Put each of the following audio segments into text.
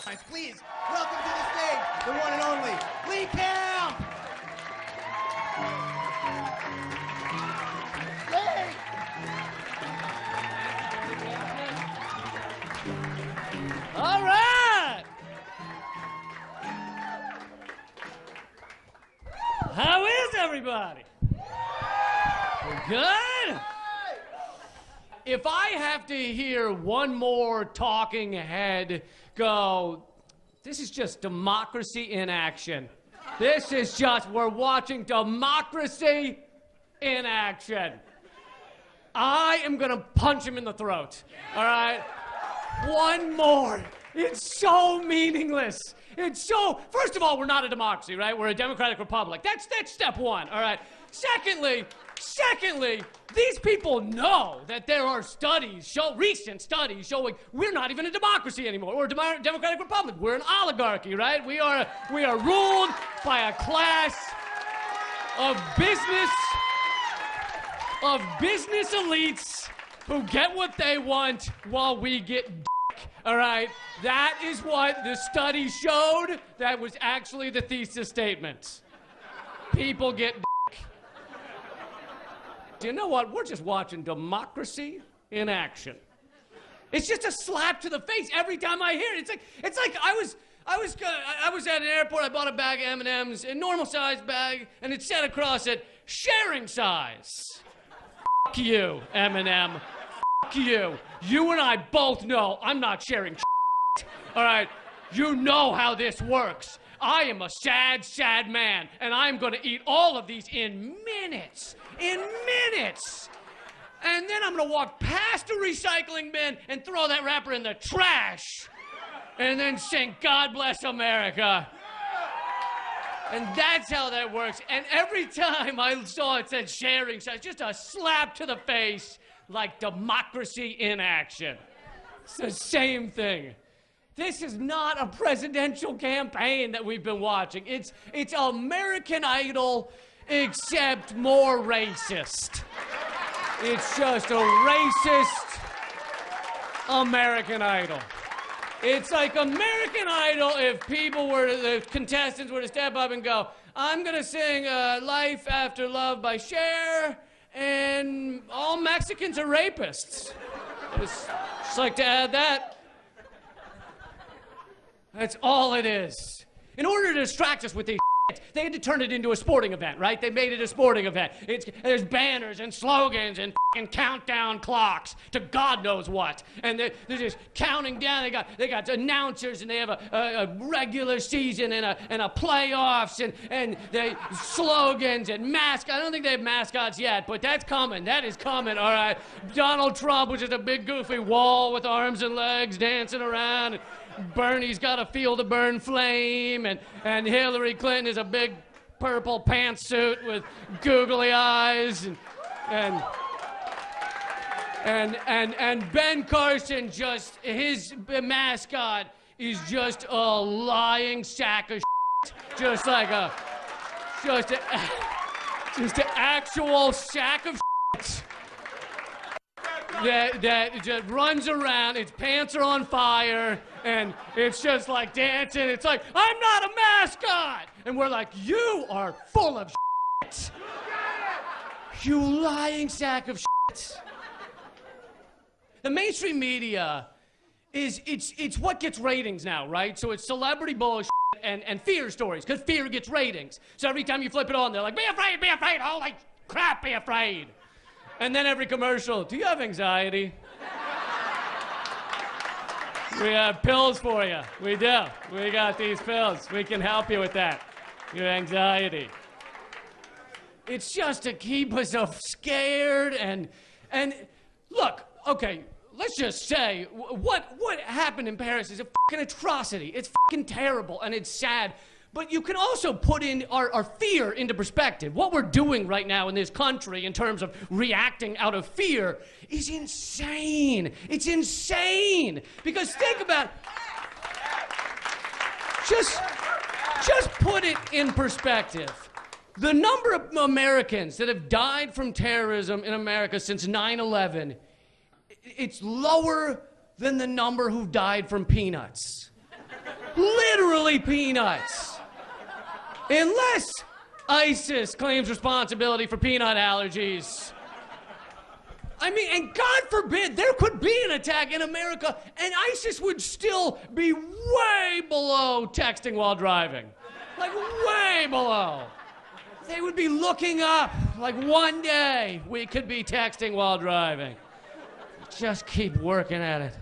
Please, welcome to the stage, the one and only Lee Camp! Lee! All right! How is everybody? Good? If I have to hear one more talking head go, this is just democracy in action. This is just, we're watching democracy in action. I am gonna punch him in the throat, all right? One more. It's so meaningless. It's so, first of all, we're not a democracy, right? We're a democratic republic. That's step one, all right? Secondly, these people know that there are recent studies showing we're not even a democracy anymore. We're a democratic republic. We're an oligarchy, right? We are ruled by a class of business elites who get what they want while we get all right? That is what the study showed. That was actually the thesis statement. People get You know what? We're just watching democracy in action. It's just a slap to the face every time I hear it. It's like I was at an airport. I bought a bag of M&Ms, a normal size bag, and it said across it, sharing size. F you, M&M. F you. You and I both know I'm not sharing shit. All right? You know how this works. I am a sad, sad man, and I'm going to eat all of these in minutes. In minutes. And then I'm going to walk past a recycling bin and throw that wrapper in the trash. And then sing, God Bless America. And that's how that works. And every time I saw it said sharing size, just a slap to the face, like democracy in action. It's the same thing. This is not a presidential campaign that we've been watching. It's American Idol, except more racist. It's just a racist American Idol. It's like American Idol if the contestants were to step up and go, I'm gonna sing Life After Love by Cher, and all Mexicans are rapists. Just like to add that. That's all it is. In order to distract us with these they had to turn it into a sporting event, right? They made it a sporting event. There's banners and slogans and countdown clocks to God knows what. And they're just counting down. They got announcers, and they have a regular season and a playoffs and they slogans and mascots. I don't think they have mascots yet, but that's coming. That is coming, all right? Donald Trump was just a big goofy wall with arms and legs dancing around. Bernie's got a field of burn flame, and Hillary Clinton is a big purple pantsuit with googly eyes, and Ben Carson, just his mascot is just a lying sack of shit, just an actual sack of shit. That just runs around, its pants are on fire, and it's just like dancing. It's like, I'm not a mascot! And we're like, you are full of shit. You lying sack of shit. The mainstream media it's what gets ratings now, right? So it's celebrity bullshit and fear stories, because fear gets ratings. So every time you flip it on, they're like, be afraid, holy crap, be afraid. And then every commercial, do you have anxiety? We have pills for you. We do. We got these pills. We can help you with that. Your anxiety. It's just to keep us scared and look, okay, let's just say what happened in Paris is a fucking atrocity. It's fucking terrible and it's sad. But you can also put in our fear into perspective. What we're doing right now in this country in terms of reacting out of fear is insane. It's insane. Because think about, just put it in perspective. The number of Americans that have died from terrorism in America since 9/11, it's lower than the number who died from peanuts. Literally peanuts. Unless ISIS claims responsibility for peanut allergies. I mean, and God forbid there could be an attack in America and ISIS would still be way below texting while driving. Like, way below. They would be looking up, like, one day we could be texting while driving. Just keep working at it.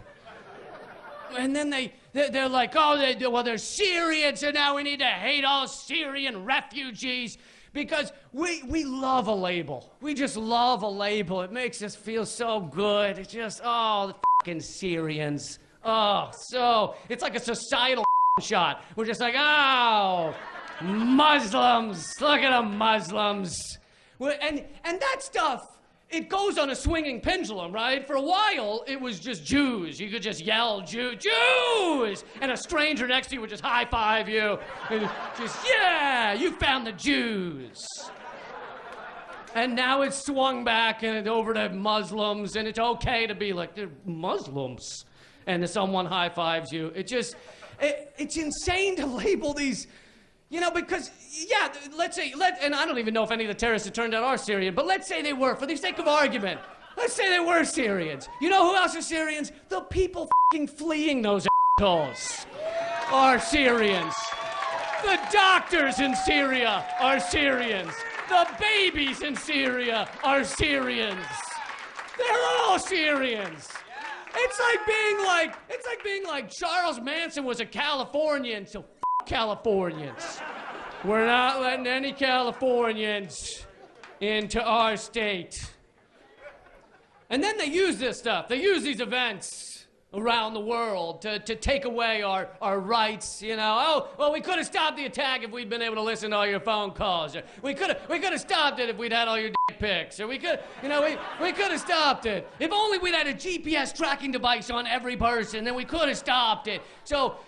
And then they're like, oh, well, they're Syrians, and now we need to hate all Syrian refugees. Because we love a label. We just love a label. It makes us feel so good. It's just, oh, the fucking Syrians. Oh, so, it's like a societal shot. We're just like, oh, Muslims. Look at them Muslims. And that stuff, it goes on a swinging pendulum, right? For a while, it was just Jews. You could just yell, Jews! And a stranger next to you would just high-five you. And just, yeah, you found the Jews. And now it's swung back and over to Muslims, and it's okay to be like, they're Muslims. And someone high-fives you. It's insane to label these, you know, because, yeah, let's say, and I don't even know if any of the terrorists that turned out are Syrian, but let's say they were, for the sake of argument. Let's say they were Syrians. You know who else are Syrians? The people fucking fleeing those assholes are Syrians. The doctors in Syria are Syrians. The babies in Syria are Syrians. They're all Syrians. It's like being like Charles Manson was a Californian, so Californians. We're not letting any Californians into our state. And then they use this stuff. They use these events around the world to take away our rights, you know. Oh, well, we could have stopped the attack if we'd been able to listen to all your phone calls. Or we could have stopped it if we'd had all your dick pics. Or we could have stopped it. If only we'd had a GPS tracking device on every person, then we could have stopped it. So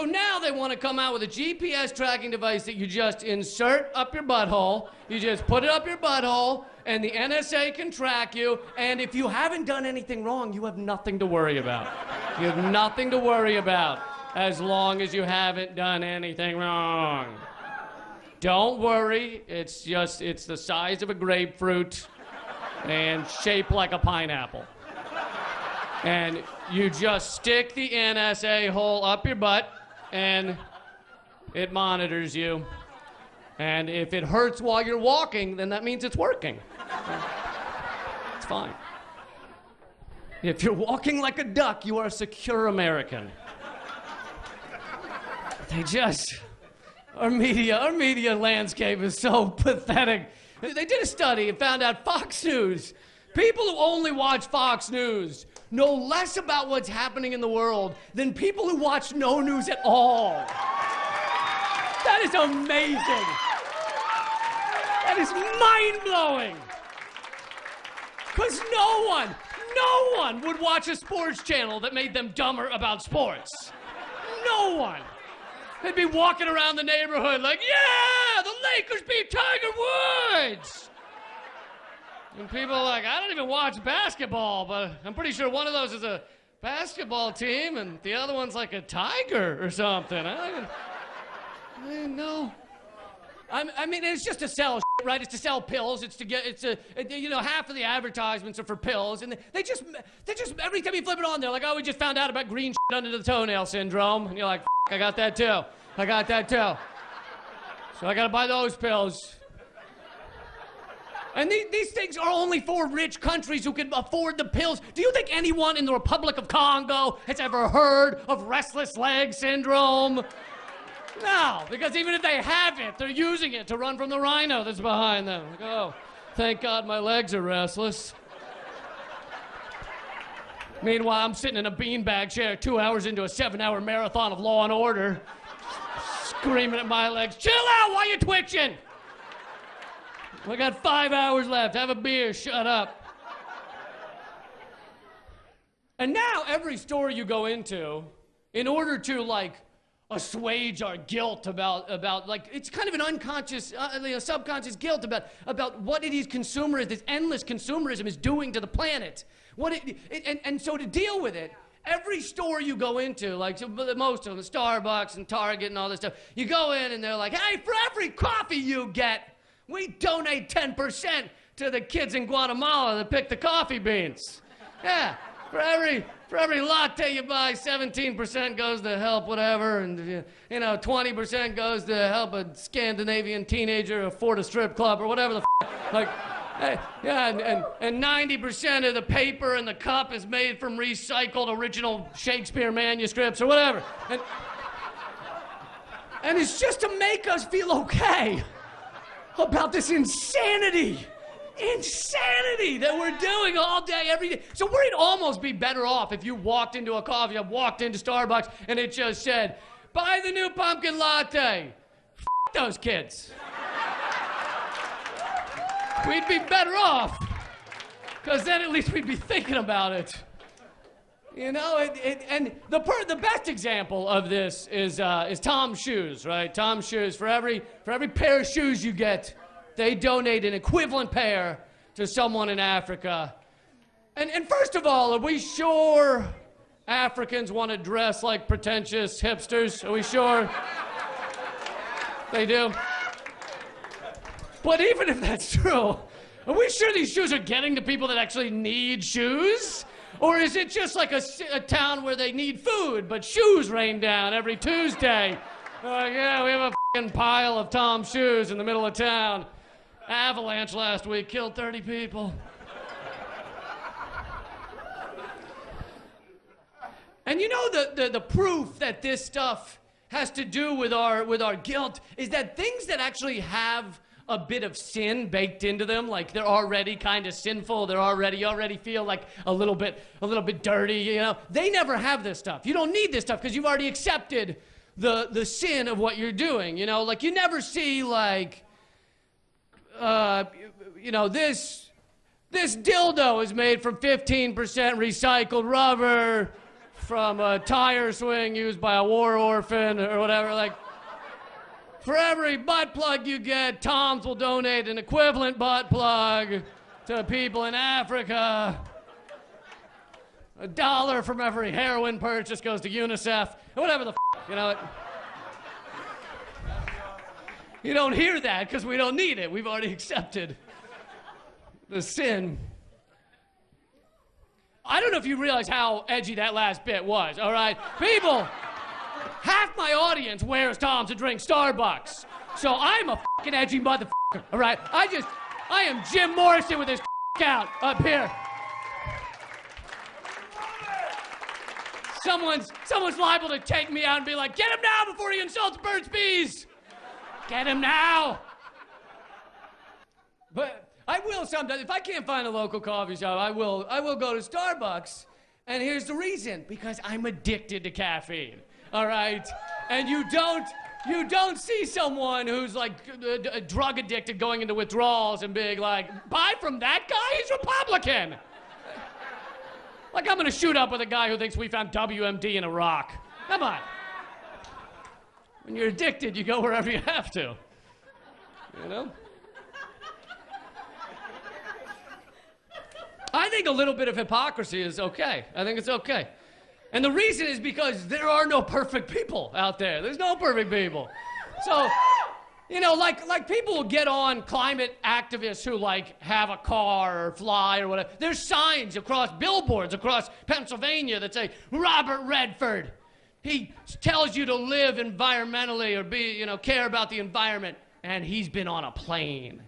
now they want to come out with a GPS tracking device that you just insert up your butthole. You just put it up your butthole, and the NSA can track you, and if you haven't done anything wrong, you have nothing to worry about. You have nothing to worry about as long as you haven't done anything wrong. Don't worry, it's the size of a grapefruit and shaped like a pineapple. And you just stick the NSA hole up your butt, and it monitors you. And if it hurts while you're walking, then that means it's working. It's fine. If you're walking like a duck, you are a secure American. Our media landscape is so pathetic. They did a study and found out Fox News, people who only watch Fox News know less about what's happening in the world than people who watch no news at all. That is amazing. That is mind-blowing. Because no one would watch a sports channel that made them dumber about sports. No one. They'd be walking around the neighborhood like, yeah, the Lakers beat Tiger Woods. And people are like, I don't even watch basketball, but I'm pretty sure one of those is a basketball team and the other one's like a tiger or something. I didn't know. I mean, it's just to sell shit, right? It's to sell pills. Half of the advertisements are for pills, and they just every time you flip it on, they're like, oh, we just found out about green shit under the toenail syndrome, and you're like, I got that too. So I gotta buy those pills. And these things are only for rich countries who can afford the pills. Do you think anyone in the Republic of Congo has ever heard of restless leg syndrome? No, because even if they have it, they're using it to run from the rhino that's behind them. Like, oh, thank God my legs are restless. Meanwhile, I'm sitting in a beanbag chair 2 hours into a 7-hour marathon of Law and Order, screaming at my legs, chill out, why you twitching? We got 5 hours left, have a beer, shut up. And now every store you go into, in order to assuage our guilt about it's kind of an unconscious, subconscious guilt about what it is this endless consumerism is doing to the planet. And so to deal with it, every store you go into, like most of them, Starbucks and Target and all this stuff, you go in and they're like, hey, for every coffee you get, we donate 10% to the kids in Guatemala that pick the coffee beans. Yeah, for every latte you buy, 17% goes to help whatever, and 20% goes to help a Scandinavian teenager afford a strip club or whatever the like. Hey, yeah, and 90% of the paper in the cup is made from recycled original Shakespeare manuscripts or whatever. And it's just to make us feel okay about this insanity that we're doing all day, every day. So we'd almost be better off if you walked into a coffee shop, walked into Starbucks, and it just said, buy the new pumpkin latte. F those kids. We'd be better off, because then at least we'd be thinking about it. And the best example of this is Tom's shoes, right? Tom's shoes. For every pair of shoes you get, they donate an equivalent pair to someone in Africa. And first of all, are we sure Africans want to dress like pretentious hipsters? Are we sure they do? But even if that's true, are we sure these shoes are getting to people that actually need shoes? Or is it just like a town where they need food, but shoes rain down every Tuesday? Yeah, we have a fucking pile of Tom's shoes in the middle of town. Avalanche last week killed 30 people. And you know the proof that this stuff has to do with our guilt is that things that actually have a bit of sin baked into them, like they're already kind of sinful, you already feel like a little bit dirty, they never have this stuff. You don't need this stuff because you've already accepted the sin of what you're doing, like you never see like, this dildo is made from 15% recycled rubber from a tire swing used by a war orphan or whatever, like. For every butt plug you get, Tom's will donate an equivalent butt plug to people in Africa. $1 from every heroin purchase goes to UNICEF. Whatever the You don't hear that because we don't need it. We've already accepted the sin. I don't know if you realize how edgy that last bit was, all right? People... Half my audience wears Tom's and drinks Starbucks. So I'm a fucking edgy motherfucker, all right? I am Jim Morrison with his out up here. Someone's liable to take me out and be like, get him now before he insults Burt's Bees. Get him now. But I will sometimes, if I can't find a local coffee shop, I will go to Starbucks. And here's the reason, because I'm addicted to caffeine. All right, and you don't see someone who's like drug addicted going into withdrawals and being like, buy from that guy? He's Republican. Like I'm gonna shoot up with a guy who thinks we found WMD in Iraq. Come on. When you're addicted, you go wherever you have to. I think a little bit of hypocrisy is okay. I think it's okay. And the reason is because there are no perfect people out there. There's no perfect people. So, like people will get on climate activists who like have a car or fly or whatever. There's signs across billboards across Pennsylvania that say, Robert Redford, he tells you to live environmentally or be, care about the environment. And he's been on a plane.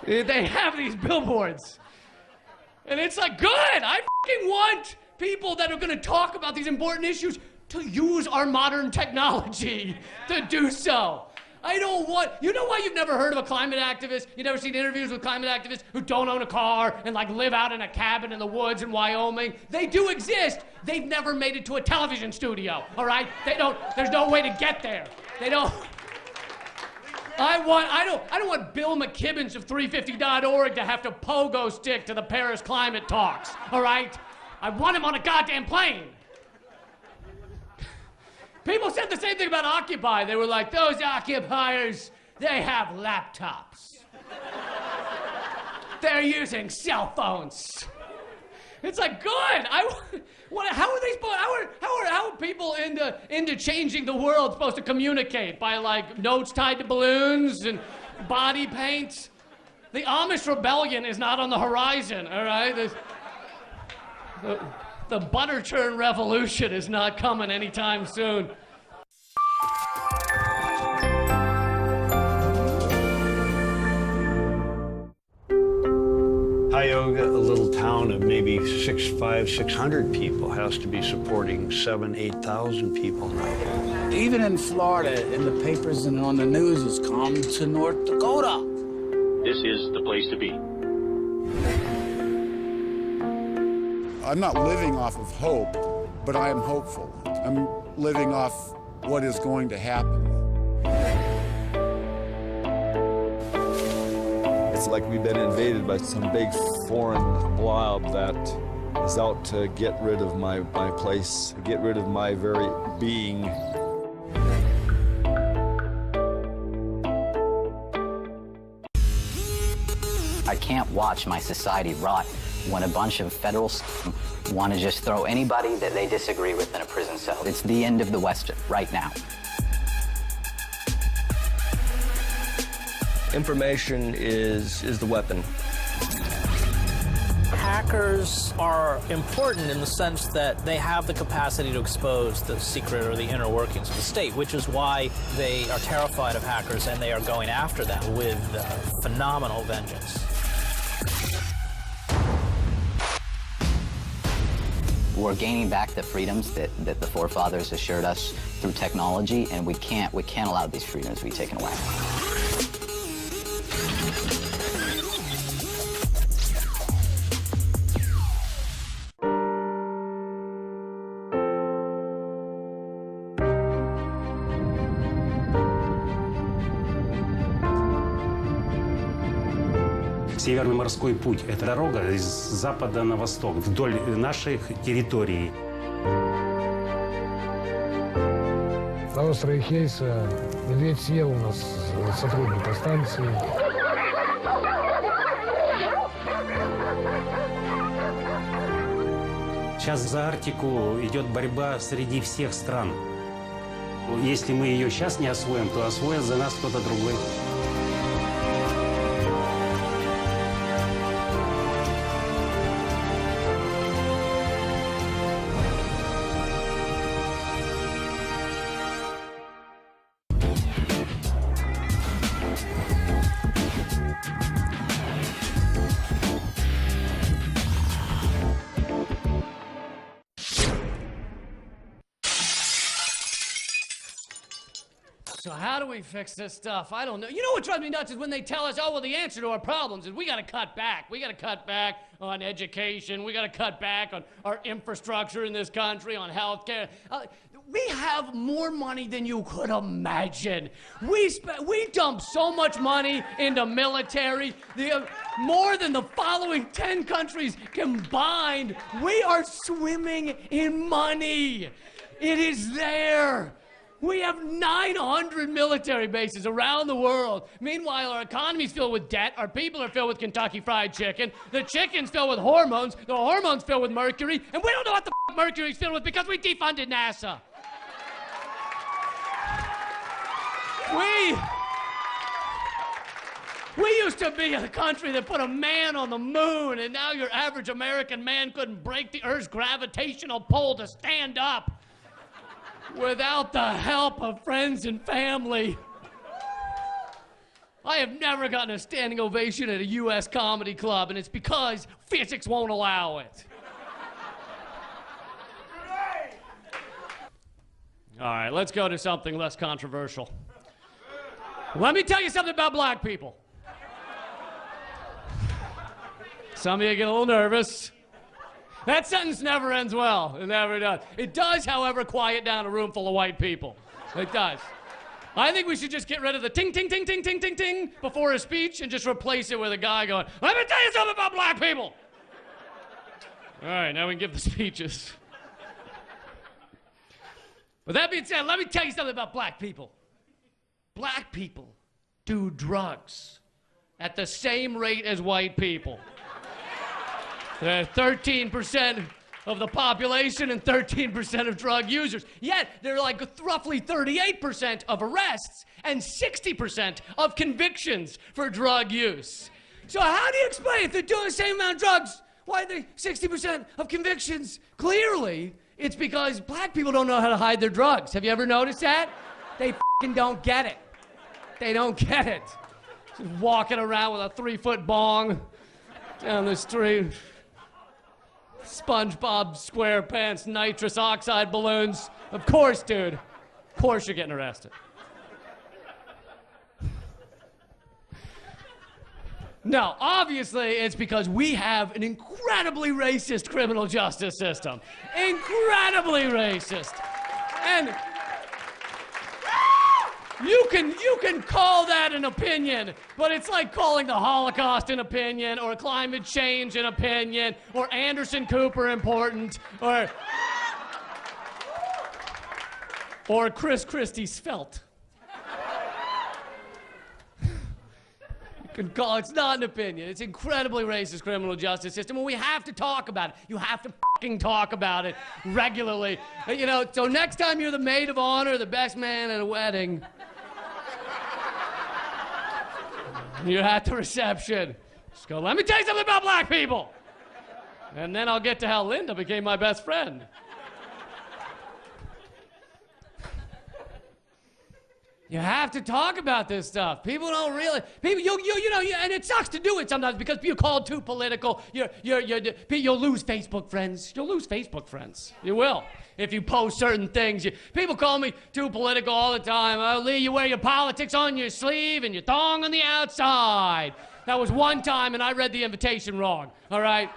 They have these billboards. And it's like, good, I fucking want people that are gonna talk about these important issues to use our modern technology to do so. I don't want, you know why you've never heard of a climate activist? You've never seen interviews with climate activists who don't own a car and like live out in a cabin in the woods in Wyoming? They do exist. They've never made it to a television studio, all right? There's no way to get there. They don't. I don't want Bill McKibbins of 350.org to have to pogo stick to the Paris climate talks, all right? I want him on a goddamn plane. People said the same thing about Occupy. They were like, those occupiers, they have laptops. They're using cell phones. It's like, good. How are they supposed? How are people into changing the world supposed to communicate by like notes tied to balloons and body paint? The Amish rebellion is not on the horizon. All right, the butter churn revolution is not coming anytime soon. Tioga, a little town of maybe 600 people, has to be supporting 8,000 people now. Even in Florida, in the papers and on the news, it's come to North Dakota. This is the place to be. I'm not living off of hope, but I am hopeful. I'm living off what is going to happen. It's like we've been invaded by some big foreign blob that is out to get rid of my place, get rid of my very being. I can't watch my society rot when a bunch of federals want to just throw anybody that they disagree with in a prison cell. It's the end of the West right now. Information is the weapon. Hackers are important in the sense that they have the capacity to expose the secret or the inner workings of the state, which is why they are terrified of hackers and they are going after them with phenomenal vengeance. We're gaining back the freedoms that the forefathers assured us through technology, and we can't allow these freedoms to be taken away. Северный морской путь – это дорога из запада на восток, вдоль наших территорий. На острове Хейса медведь съел у нас сотрудника станции. Сейчас за Арктику идет борьба среди всех стран. Если мы ее сейчас не освоим, то освоит за нас кто-то другой. So how do we fix this stuff? I don't know. You know what drives me nuts is when they tell us, oh, well, the answer to our problems is we got to cut back. We got to cut back on education. We got to cut back on our infrastructure in this country, on health care. We have more money than you could imagine. We dump so much money into military, more than the following 10 countries combined. We are swimming in money. It is there. We have 900 military bases around the world. Meanwhile, our economy's filled with debt. Our people are filled with Kentucky Fried Chicken. The chicken's filled with hormones. The hormones filled with mercury. And we don't know what the mercury's filled with because we defunded NASA. We used to be a country that put a man on the moon, and now your average American man couldn't break the Earth's gravitational pull to stand up without the help of friends and family. I have never gotten a standing ovation at a U.S. comedy club, and it's because physics won't allow it. All right, let's go to something less controversial. Let me tell you something about black people. Some of you get a little nervous. That sentence never ends well. It never does. It does, however, quiet down a room full of white people. It does. I think we should just get rid of the ting, ting, ting, ting, ting, ting, ting before a speech and just replace it with a guy going, let me tell you something about black people. All right, now we can give the speeches. With that being said, let me tell you something about black people. Black people do drugs at the same rate as white people. They're 13% of the population and 13% of drug users. Yet, they're like roughly 38% of arrests and 60% of convictions for drug use. So how do you explain if they're doing the same amount of drugs, why are they 60% of convictions? Clearly, it's because black people don't know how to hide their drugs. Have you ever noticed that? They fucking don't get it. They don't get it. Just walking around with a 3-foot bong down the street. SpongeBob SquarePants nitrous oxide balloons. Of course, dude. Of course you're getting arrested. No, obviously it's because we have an incredibly racist criminal justice system. Incredibly racist. And you can call that an opinion, but it's like calling the Holocaust an opinion, or climate change an opinion, or Anderson Cooper important, or Chris Christie svelte. It's not an opinion. It's incredibly racist criminal justice system, and we have to talk about it. You have to fucking talk about it regularly. You know, so next time you're the maid of honor, the best man at a wedding, you're at the reception, just go, let me tell you something about black people. And then I'll get to how Linda became my best friend. You have to talk about this stuff. People don't really. People, you know, and it sucks to do it sometimes because you're called too political. You'll lose Facebook friends. You'll lose Facebook friends. You will if you post certain things. People call me too political all the time. Oh, Lee, you wear your politics on your sleeve and your thong on the outside. That was one time, and I read the invitation wrong. All right.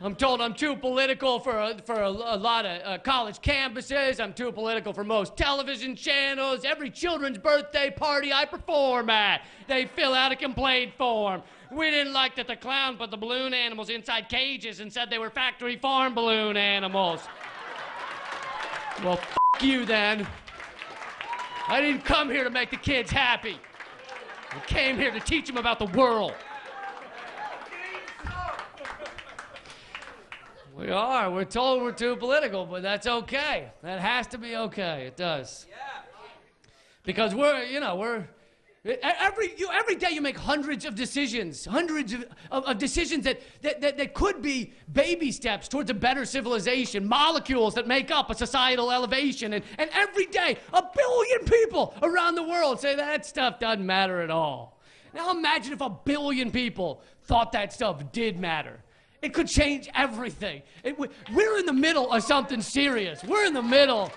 I'm told I'm too political for a lot of college campuses. I'm too political for most television channels. Every children's birthday party I perform at, they fill out a complaint form. We didn't like that the clown put the balloon animals inside cages and said they were factory farm balloon animals. Well, f*** you then. I didn't come here to make the kids happy. I came here to teach them about the world. We are. We're told we're too political, but that's okay. That has to be okay. It does. Yeah. Because every day you make hundreds of decisions, hundreds of decisions that could be baby steps towards a better civilization, molecules that make up a societal elevation. And every day, 1 billion people around the world say that stuff doesn't matter at all. Now imagine if 1 billion people thought that stuff did matter. It could change everything. We're in the middle of something serious. We're in the middle.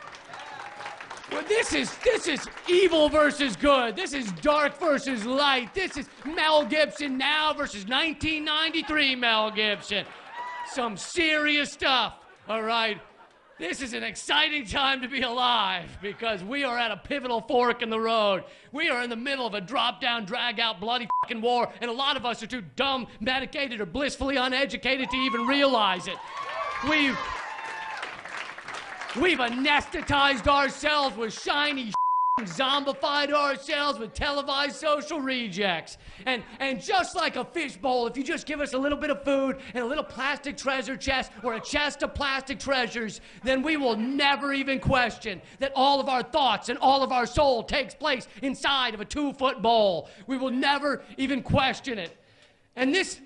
Well, this is evil versus good. This is dark versus light. This is Mel Gibson now versus 1993 Mel Gibson. Some serious stuff, all right? This is an exciting time to be alive because we are at a pivotal fork in the road. We are in the middle of a drop-down, drag-out, bloody fucking war, and a lot of us are too dumb, medicated, or blissfully uneducated to even realize it. We've anesthetized ourselves with shiny zombified ourselves with televised social rejects. And just like a fishbowl, if you just give us a little bit of food and a little plastic treasure chest or a chest of plastic treasures, then we will never even question that all of our thoughts and all of our soul takes place inside of a 2-foot bowl. We will never even question it. And this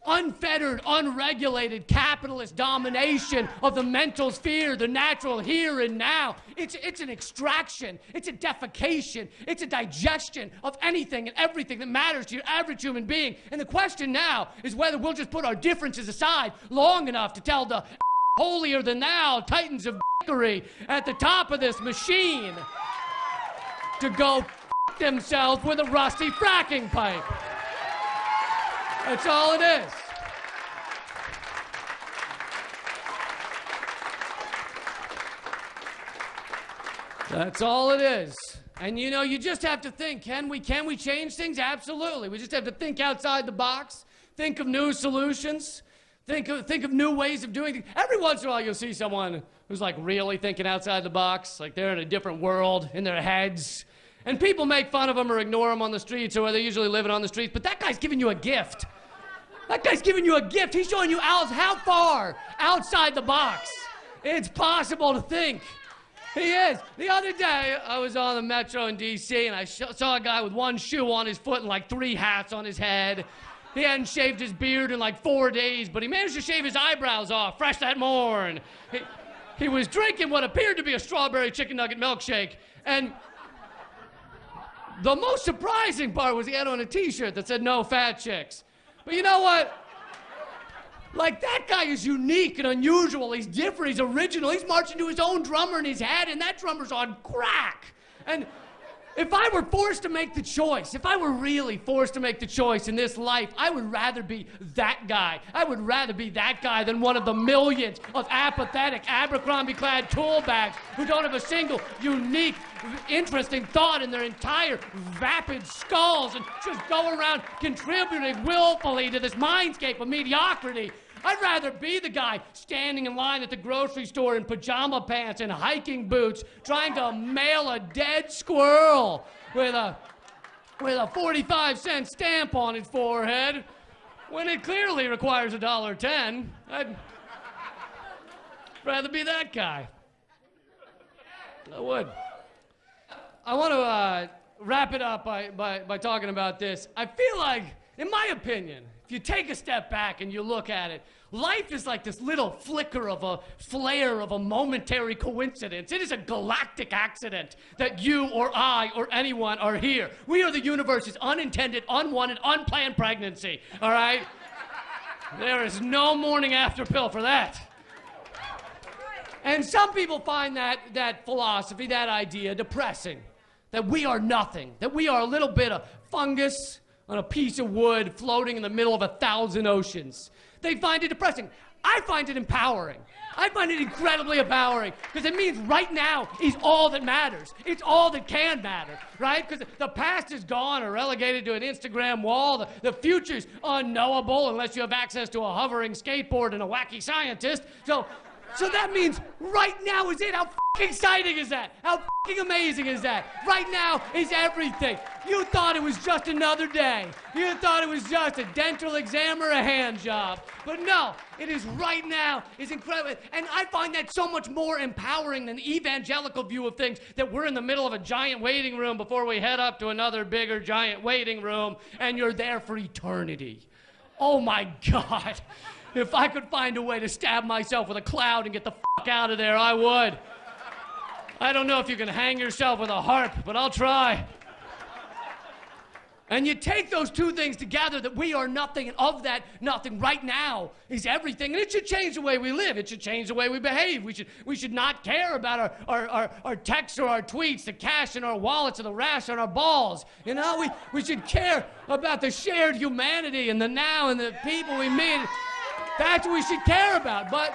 unfettered, unregulated capitalist domination of the mental sphere, the natural here and now. It's an extraction, it's a defecation, it's a digestion of anything and everything that matters to your average human being. And the question now is whether we'll just put our differences aside long enough to tell the holier than thou titans of dickery at the top of this machine to go themselves with a rusty fracking pipe. That's all it is. That's all it is. And you know, you just have to think, can we change things? Absolutely. We just have to think outside the box, think of new solutions, think of new ways of doing things. Every once in a while you'll see someone who's like really thinking outside the box, like they're in a different world in their heads. And people make fun of them or ignore them on the streets, or they're usually living on the streets, but that guy's giving you a gift. That guy's giving you a gift. He's showing you how far outside the box it's possible to think. He is. The other day, I was on the metro in D.C., and I saw a guy with one shoe on his foot and like 3 hats on his head. He hadn't shaved his beard in like 4 days, but he managed to shave his eyebrows off fresh that morn. He was drinking what appeared to be a strawberry chicken nugget milkshake, and the most surprising part was he had on a t-shirt that said "No fat chicks." But you know what? Like, that guy is unique and unusual. He's different. He's original. He's marching to his own drummer in his head, and that drummer's on crack. And if I were forced to make the choice, if I were really forced to make the choice in this life, I would rather be that guy. I would rather be that guy than one of the millions of apathetic, Abercrombie-clad tool bags who don't have a single unique, interesting thought in their entire vapid skulls and just go around contributing willfully to this mindscape of mediocrity. I'd rather be the guy standing in line at the grocery store in pajama pants and hiking boots trying to mail a dead squirrel with a 45-cent stamp on his forehead when it clearly requires $1.10. I'd rather be that guy. I would. I want to wrap it up by talking about this. I feel like, in my opinion, if you take a step back and you look at it, life is like this little flicker of a flare of a momentary coincidence. It is a galactic accident that you or I or anyone are here. We are the universe's unintended, unwanted, unplanned pregnancy, all right? There is no morning after pill for that. And some people find that philosophy, that idea, depressing. That we are nothing. That we are a little bit of fungus on a piece of wood floating in the middle of 1,000 oceans. They find it depressing. I find it empowering. I find it incredibly empowering because it means right now is all that matters. It's all that can matter, right? Because the past is gone or relegated to an Instagram wall. The future's unknowable unless you have access to a hovering skateboard and a wacky scientist. So that means right now is it. How f***ing exciting is that? How f***ing amazing is that? Right now is everything. You thought it was just another day. You thought it was just a dental exam or a hand job. But no, it is right now. It's incredible. And I find that so much more empowering than the evangelical view of things, that we're in the middle of a giant waiting room before we head up to another bigger giant waiting room, and you're there for eternity. Oh my God. If I could find a way to stab myself with a cloud and get the fuck out of there, I would. I don't know if you can hang yourself with a harp, but I'll try. And you take those two things together, that we are nothing, and of that nothing right now is everything. And it should change the way we live. It should change the way we behave. We should not care about our texts or our tweets, the cash in our wallets or the rash on our balls. You know, we should care about the shared humanity and the now and the people we meet. That's what we should care about, but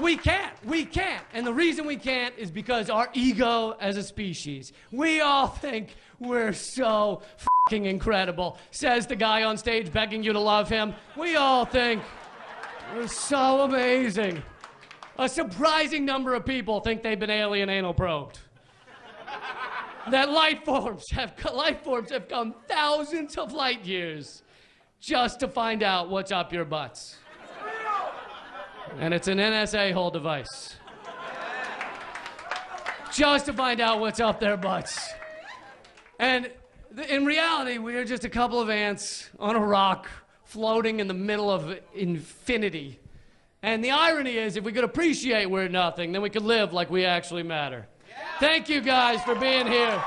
we can't. We can't. And the reason we can't is because our ego as a species. We all think we're so fucking incredible, says the guy on stage begging you to love him. We all think we're so amazing. A surprising number of people think they've been alien anal probed. That life forms have come thousands of light years just to find out what's up your butts. And it's an NSA whole device. Just to find out what's up their butts. And in reality, we are just a couple of ants on a rock floating in the middle of infinity. And the irony is, if we could appreciate we're nothing, then we could live like we actually matter. Thank you guys for being here.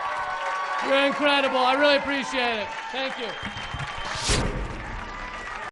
You're incredible. I really appreciate it. Thank you.